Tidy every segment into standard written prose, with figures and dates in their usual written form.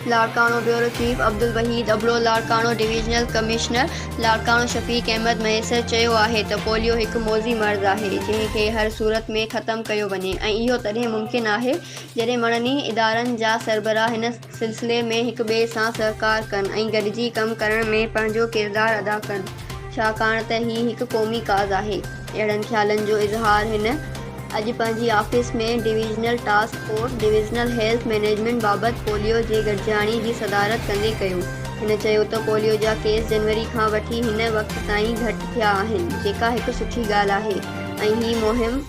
Larkana bureau chief Abdul Wahid Ablo, Larkana divisional commissioner Larkana Shafiq Ahmed Mahesar चयो आहे त पोलियो हिकु मौज़ी मर्ज़ आहे जंहिंखे हर सूरत में ख़तमु कयो वञे ऐं इहो तॾहिं मुमकिन आहे जॾहिं मणनी इदारनि जा सरबराह हिन सिलसिले में हिक ॿिए सां सहकार कनि ऐं गॾिजी कमु करण में पंहिंजो किरदारु अदा कनि, छाकाणि त हीउ हिकु क़ौमी काज़ आहे। अहिड़नि ख़्यालनि जो इज़हार हिन अॼु पंहिंजी ऑफिस में divisional task force divisional health management बाबति पोलियो जे गॾिजाणी जी सदारत कंदे कयो। हिन चयो त पोलियो जा केस जनवरी खां वठी हिन वक़्त ताईं घटि थिया आहिनि, जेका हिकु सुठी ॻाल्हि आहे ऐं हीअ मुहिम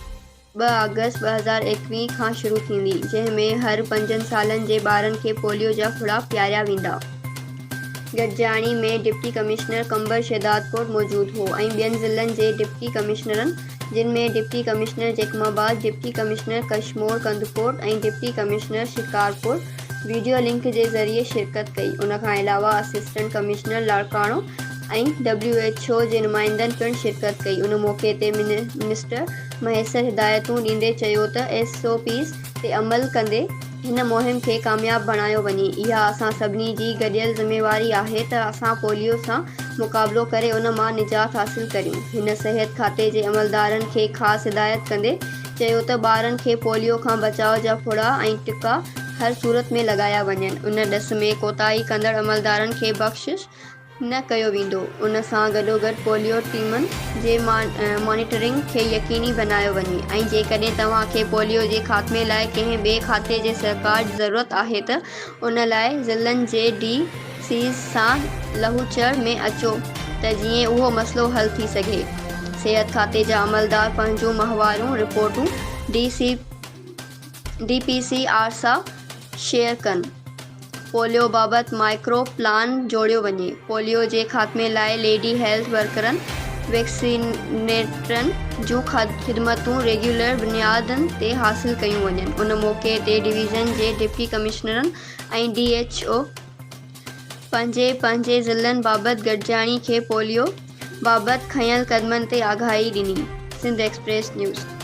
2 अगस्त 2021 खां शुरू थींदी, जंहिं में हर 5 सालनि जे ॿारनि खे पोलियो जा खुराक पियारिया वेंदा। गॾिजाणी में डिप्टी कमिश्नर कंबर शहदादकोट मौजूदु हो ऐं ॿियनि ज़िलनि जे डिप्टी कमिश्नरनि, जिन में deputy commissioner Jacobabad, deputy commissioner Kashmore Kandhkot ऐं deputy commissioner Shikarpur video link जे ज़रिए शिरकत कई। उन खां अलावा असिस्टेंट कमिश्नर लाड़काणो ऐं WHO जे नुमाइंदनि पिणु शिरकत कई। उन मौक़े ते मिनिस्टर मैसर हिदायतूं ॾींदे चयो त SOPs ते अमल कंदे हिन मुहिम खे कामयाब बणायो वञे। इहा असां सभिनी जी गॾियल ज़िम्मेवारी आहे त असां पोलियो सां मुक़ाबिलो करे उन मां निजात हासिल करियूं। हिन सिहत खाते जे अमलदारनि खे ख़ासि हिदायत कंदे चयो त ॿारनि खे पोलियो खां बचाव जा फुड़ा ऐं टिका हर सूरत में लॻाया वञनि। उन ॾिस में कोताही कंदड़ अमलदारनि खे बख़्शिश न कयो वेंदो। उन सां गॾोगॾु पोलियो टीमनि जे मॉनिटरिंग खे यकीनी बनायो वञे ऐं जेकॾहिं तव्हांखे पोलियो जे ख़ात्मे लाइ कंहिं ॿिए खाते जे सहकार जी ज़रूरत आहे त उन लाइ ज़िलनि जे DCs सां लहूचड़ में अचो त जीअं उहो मसइलो हल थी सघे। सिहत खाते जा अमलदार पंहिंजूं माहवारियूं रिपोर्टूं DPCR सां शेयर कनि। पोलियो बाबति माइक्रो प्लान जोड़ियो वञे। पोलियो जे ख़ात्मे लाइ लेडी हेल्थ वर्करनि, वैक्सीनेटरनि जूं ख़िदमतूं रेगुलर बुनियादनि ते हासिल कयूं वञनि। उन मौक़े ते डिवीज़न जे डिप्टी कमिश्नरनि ऐं DHO पंहिंजे ज़िलनि बाबति गॾिजाणी खे पोलियो बाबति खंयल क़दमनि ते आगाही ॾिनी। Sindh Express news.